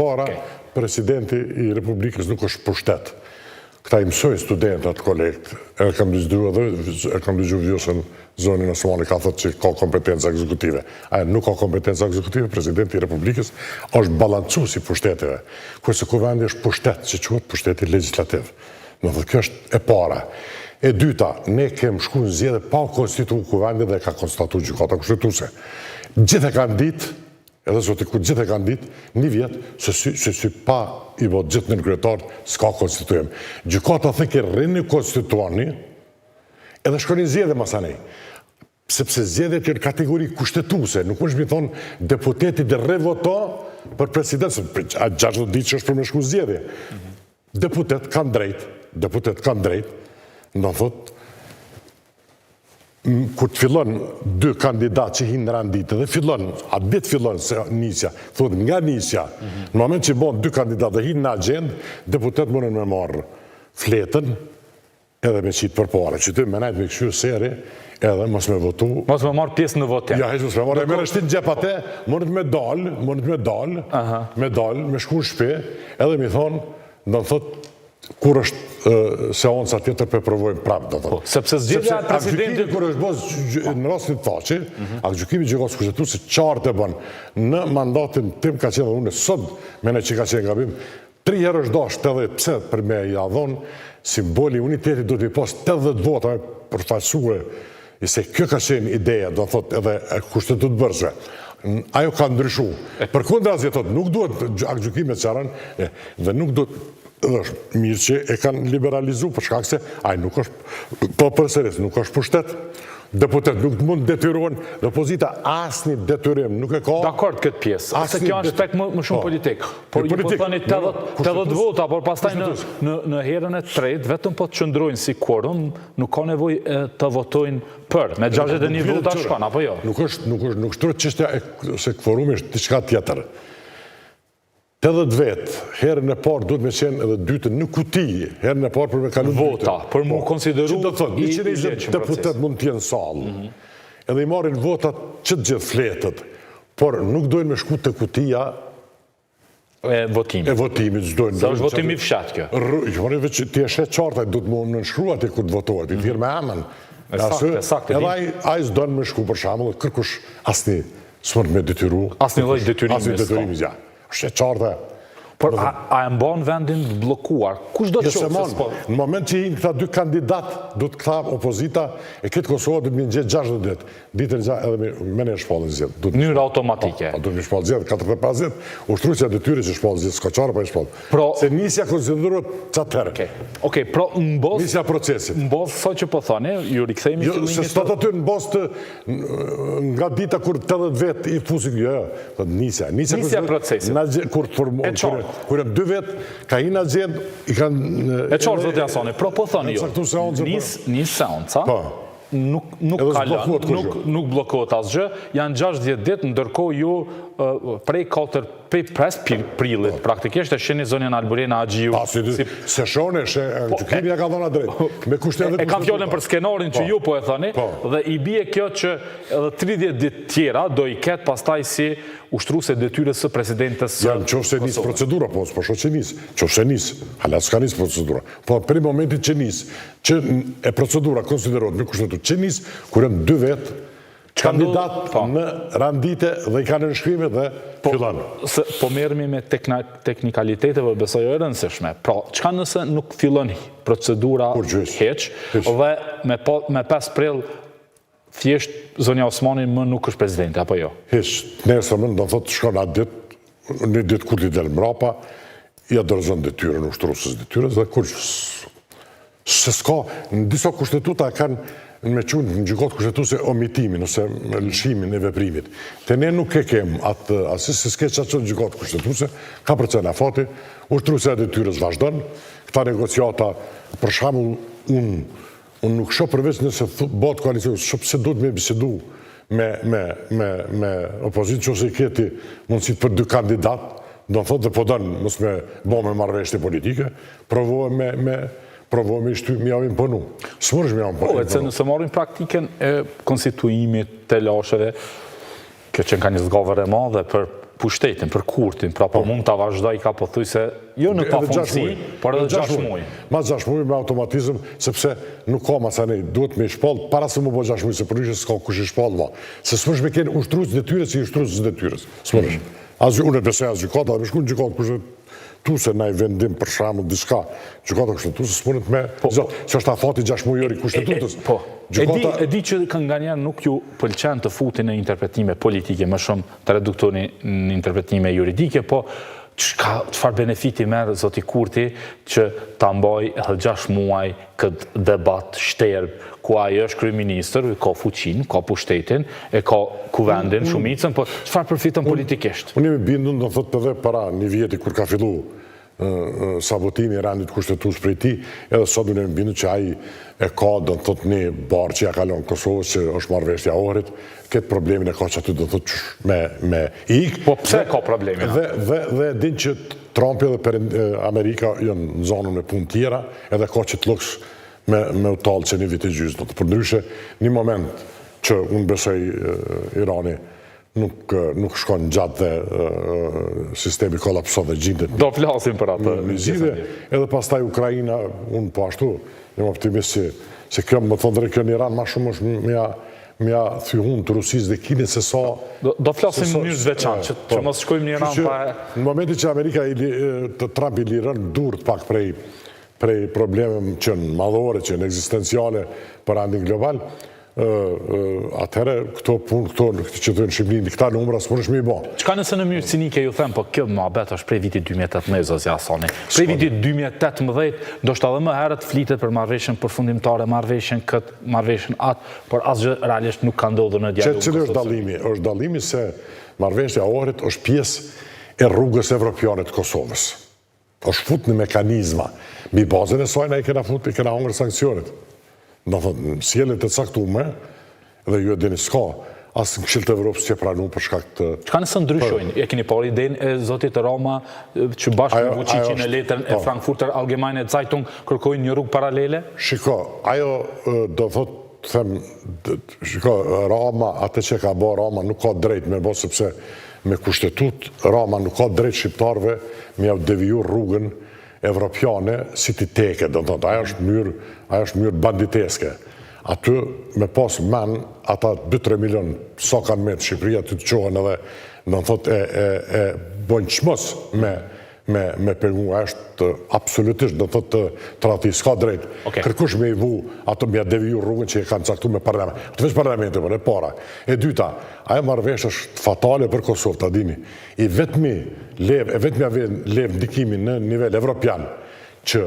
para, presidenti i Republikës nuk është pushtet. Këta i mësojnë studentat kolekt, e kam dëgju vjusën zonin Osmani ka thëtë që ka kompetenca ekzekutive. Aja nuk ka kompetenca ekzekutive, presidenti i Republikës është balancu si pushteteve. Kërse kuvendi është pushtet, që quhet pushteti legislativ. Në dhe kjo është e para. E dyta, ne kemë shku në zjedhe pa konstitu kuvendi dhe ka konstatu gjykata kushtetuese. Gjithë e kanë ditë, edhe zoti ku gjithë e kanë ditë, një vjetë, se si pa i vot gjithë në kryetarët, s'ka konstitujem. Gjykata thëke rinni konstituani, edhe shkoni zjedhe masanej. Sepse zjedhe të në kategori kushtetuese, nuk është mi thonë deputeti dhe revoto për presidentës, a 60 ditë që është për me shku zjedhe. Deputet kanë drejt, në thotë, kur të fillon dy kandidat që hinë në randitë dhe fillon, a ditë fillon se nisja, thotë nga nisja, në moment që bon dy kandidat dhe hinë në agendë, deputet mërën me marrë fletën edhe me qitë për pare, që ty me najtë me këshyrë seri edhe mos me votu. Mos me marrë pjesë në votim. Ja, mos me marrë, e me rështin gjepate, mërët me dalë, me shku në shpe, edhe mi thonë, në thotë, kur është seansa tjetër për provojmë prapë, do të thotë. Sepse zgjedhja e presidentit kur është bërë në rastin të faqe, gjykimi gjykatës kushtetuese qartë e bën në mandatin tim ka qenë dhe unë sot me ne që ka qenë gabim, 3 herë është dashur 80 pse për me ja dhon simboli unitetit do të pas 80 vota për falsue, se kjo ka qenë ideja, do të thotë edhe kushtetutë bërse. Ajo ka ndryshu. Përkundra asgjë thotë, nuk duhet gjykimet qaran dhe nuk duhet është mirë që e kanë liberalizu për shkak se ajë nuk është, po përsëris, nuk është pushtet, deputet nuk mund detyrohen, dhe opozita asni detyrim nuk e ka. Dakord këtë pjesë, se kjo është tek më shumë politik. Por ju po thoni 80 vota, por pastaj në herën e tretë, vetëm po të qëndrojnë si quorum, nuk ka nevojë të votojnë për, me 61 vota shkon, apo jo? Nuk është çështja se quorumi është diçka tjetër. 80 vetë, herën e parë duhet me qenë edhe dytën në kuti, herën e parë për me kalu vota, për mu konsideru që do të thotë, 120 deputet mund t'jenë salë, edhe i marrin votat që të gjithë fletët, por nuk dojnë me shku të kutia e votimit. Sa është votimi fshat kjo? Ti e shetë qartaj, du të më nënshkruat e ku të votohet, i thirë me amen. Edhe a i s'donë me shku për shamull, kërkush asni s'mërë me detyru. Asni loj detyrimi s'ka. është e qartë. Por a e mban vendin blokuar? Kush do të qofë? Në moment që hinë këta dy kandidat, do të këta opozita, e këtë Kosovë do të minë gjithë 60 ditë. Ditën gjatë edhe me në shpallin zjedë. Njërë automatike. Do të minë shpallin zjedë, 45 ushtrusja dhe tyre që shpallin zjedë, s'ka qarë pa e shpallin. Se nisja konsiderot qatë herë. Okej, pro në bos... Nisja procesit. Në bos, sa që po thane, ju rikthejmë... Se sot aty në bos të nga dita kur 80 vetë i fusin, nisja procesit. Kur e 2 vetë, ka i në gjendë, i kanë... E qarë, zotë Jasoni, pro po thoni jo, një seanca, nuk kalon, nuk blokohet asgjë, janë 60 ditë, ndërkohë ju prej 5 prillit, praktikisht e sheni zonjën Alburena Agjiu. Se shone, gjykimi ja ka dhona drejt. E kam fjallën për skenarin që ju po e thoni, dhe i bie kjo që edhe 30 ditë tjera do i ketë pastaj si ushtruese detyrës së presidentës së Kosovës. Qofse nisë procedura, po s'po që nisë. Qofse nisë, hala s'ka nisë procedura. Po për momentit që nisë, që e procedura konsiderot me kushtetu që nisë, kurem 2 vetë, kandidat në randite dhe i kanë nënshkrime dhe fillan. Po merremi me teknikaliteteve besoj e rëndësishme. Pra, çka nëse nuk fillon procedura heq dhe me 5 prill thjesht zonja Osmani më nuk është presidenti, apo jo? Heq, nesër më do thotë shkon atë ditë, një ditë kur t'i del mrapa, ja dorëzon detyrën ushtrusës detyrës dhe kur se s'ka, në disa kushtetuta kanë me qunë në gjykatë kushtetuese omitimin ose lëshimin e veprimit. Te ne nuk e kem atë, asë se s'ke qatë në gjykatë kushtetuese, ka për cena fati, ushtruesja e detyrës vazhdon, këta negociata, për shembull, unë nuk shoh përveç nëse bëhet koalicion, shoh pse duhet me bisedu me opozitë që ose i keti mundësit për 2 kandidat, do në thotë dhe po dënë mos me bo me marrëveshje politike, provohemi ishtu mi javim pënu. Së mërësh mi javim pënu. Se nëse marrim praktiken e konstituimit të lasheve, kjo që ka një zgavër e madhe për pushtetin, për Kurtin, pra po mund të vazhdoj ka po thuj se jo në pafundësi, por edhe 6 muaj. Ma 6 muaj me automatizm, sepse nuk ka masanej, duhet me i shpall, para se mu bo 6 muaj, se përryshë s'ka kush i shpall ma. Se s'mësh me kënë ushtrujës detyrës i ushtrujës detyrës. S'mësh. Unë e besoj as gjykata, dhe me shku në gjykata kushtë tu se na i vendim për shamu diska, gjykata kushtë tu se s'punit me, që është afati 6 muajori kushtetutës. E di që nga njerë nuk ju pëlqen të futin në interpretime politike, më shumë të reduktori në interpretime juridike, po çfarë benefiti merë zoti Kurti që ta mbaj edhe 6 muaj këtë debat shterb, ku ai është kryeministër, ka fuqin, ka pushtetin, e ka kuvendin, shumicën, po çfarë përfiton politikisht? Unë jemi bindur, do thotë edhe para një vjeti kur ka fillu sabotimi i rendit kushtetues prej tij, edhe sot unë jemi bindur që ai e ka, do thotë, një barë që ja kalon Kosovës, që është marrëveshja e Ohrit, këtë problemin e ka që aty, do thotë, me ikë. Po pse ka problemin? Dhe din që Trumpi dhe Amerika janë në zonën e punë tjera, edhe ka që të lëks me u talë që një vit e gjysë. Për ndryshe, një moment që unë besoj Irani nuk shkon gjatë dhe sistemi kolapsot dhe gjindet. Do flasim për atë. Një zhide, edhe pas taj Ukrajina, unë po ashtu, jam optimist që kjo më thonë dhe kjo në Iran ma shumë është mja thyhun të Rusis dhe Kinit se sa... Do flasim në njës veçan, që mos shkojmë në Iran pa... Në momenti që Amerika Trump i lirën durët pak prej problemem që në madhore, që në egzistenciale për andin global, atëherë këto punë, këto që të në Shqipëni, në këta numra, së punë është me i bo. Qka nëse në mjërë cinike ju them, po kjo më abet është prej vitit 2018, Zosja Asani. Prej vitit 2018, do shta dhe më herët flitet për marrëveshjen përfundimtare, marrëveshjen këtë, marrëveshjen atë, por asgjë realisht nuk ka ndodhur në dialog. Cili është dallimi? Është dallimi se marrëveshja e Ohrit është pjesë e rrugës evropiane të Kosovës. Është fut në mekanizma. Mbi bazën e saj na i kena hongër sankcionet. Do thotë, në sjellet e caktume, dhe ju e dini s'ka, asë në Këshill të Evropës që pranu për shkak të... Çka nëse ndryshojnë? E keni parë idenë e zotit Roma që bashkë me Vučićin e letrën e Frankfurter Allgemeine Zeitung kërkojnë një rrugë paralele? Shiko, ajo do thotë, them, shiko, Roma, atë që ka bërë Roma nuk ka drejt me bërë, sepse me kushtetut, Roma nuk ka drejt shqiptarve me javë deviju rrugën evropiane si ti teke, do të thotë, ajo është mënyrë banditeske. Aty me pas men, ata 2-3 milion sa kanë me të Shqipëria, aty të qohen edhe, do të thotë, e bojnë qmës me pengu, është absolutisht, do të thotë, të rati, s'ka drejt. Kërkush me i vu, ato me deviju rrugën që e kanë caktu me parlament. Këtë veç parlamentet, për e para. E dyta, ajo marrëvesh është fatale për Kosovë, ta dini. I vetëmi lev ndikimin në nivel evropian, që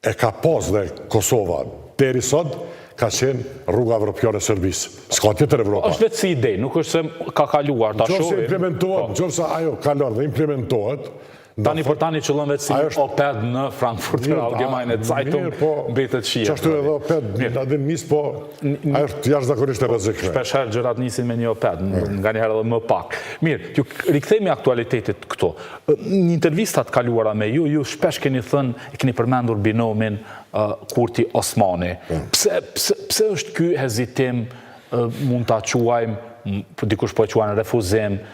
e ka pas dhe Kosova deri sot, ka qenë rruga evropiane e Serbisë. S'ka tjetër Evropa. Është vetë si ide, nuk është se ka kaluar ta shohim. Nëse ajo kalon dhe implementohet, tani për tani qëllon vetë si OPED në Frankfurter Allgemeine Zeitung mbetet shije. Qashtu edhe OPED në adin mis, po ajo është jashtëzakonisht e rrezikshme. Shpeshherë gjërat nisin me një OPED, nga njëherë edhe më pak. Mirë, ju rikthehemi aktualitetit këto. Në intervistat kaluara me ju shpesh keni thënë, keni përmendur binomin Kurti Osmani. Pse është ky hezitim, mund ta quajmë, dikush po e quajnë refuzim,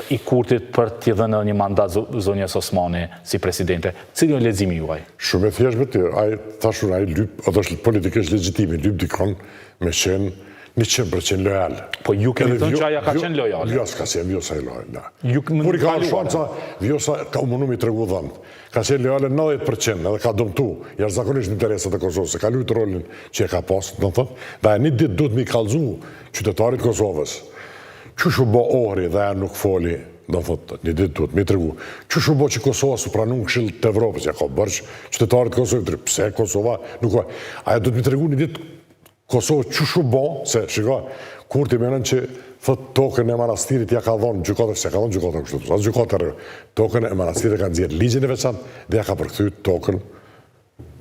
i Kurtit për t'i dhënë një mandat zonjës Osmani si presidente? Cili është leximi juaj? Shumë e thjeshtë ti, thashun ai lyp, ato është politikisht legjitimi, lyp dikon me qenë 100% lojal. Po ju keni thënë që aja ka qenë lojal? Jo, s'ka qenë, vjosa e lojal. Kur i ka shanca, vjosa ka mundu mi tregu dhëmë. Ka qenë lojale 90%, edhe ka dëmtu, jashtëzakonisht në interesat e Kosovës, se ka lujtë rolin që e ka pas, do të thotë, dhe një ditë duhet mi kallëzu qytetarit Kosovës. Qëshu bo Ohri dhe e nuk foli, do thotë, një ditë duhet mi tregu. Qëshu bo që Kosova su pranu në Këshill të Evropës, ja ka bërsh qytetarit Kosovë, pse Kosova nuk ka. Aja duhet mi tregu një ditë Kosovë qëshu bo, se shiko, Kurti menën që thot tokën e manastirit ja ka dhonë gjykatër, se ka dhonë gjykatër kështu, asë gjykatër tokën e manastirit ka nëzirë ligjin e veçantë dhe ja ka përkthy tokën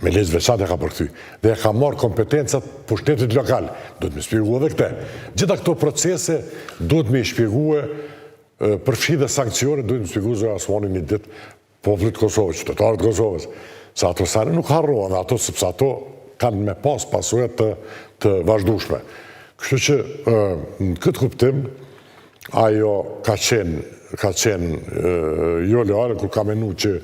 me ligjë veçantë ja ka përkthy dhe ja ka marrë kompetencat pushtetit lokal. Duhet me shpjegu edhe këte. Gjitha këto procese duhet me shpjegu përfshi dhe sankcione, duhet me shpjegu zë Osmani një ditë popullit Kosovës, qytetarët Kosovës, se ato sani nuk harrohen ato, sepse ato kanë me pas pasojat të vazhdueshme. Kështu që në këtë kuptim, ajo ka qenë ka qenë jo leale, kur ka menu që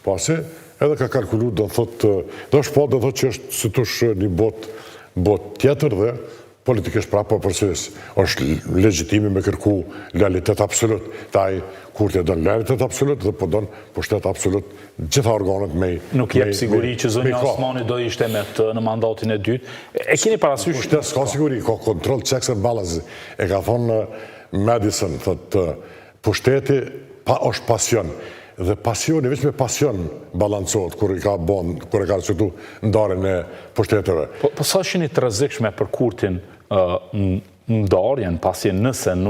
pasi, edhe ka kalkulu, do është që është si tush një bot tjetër dhe politikisht prapë përsëris është legjitimi me kërku lealitet absolut. Taj kur të dënë lealitet absolut dhe po dënë pushtet absolut gjitha organet me... Nuk jep siguri që zonja Osmani do ishte me të në mandatin e dytë. E keni parasysh... Pushtet s'ka siguri, ka kontrol, checks and balances. E ka thonë Madison, thëtë pushteti është pasion. Dhe pasioni, veç me pasion balancohet, kur e ka rëcitu ndarën e pushteteve. Po sa shini të rrezikshme për Kurtin ndarjen, pasi nëse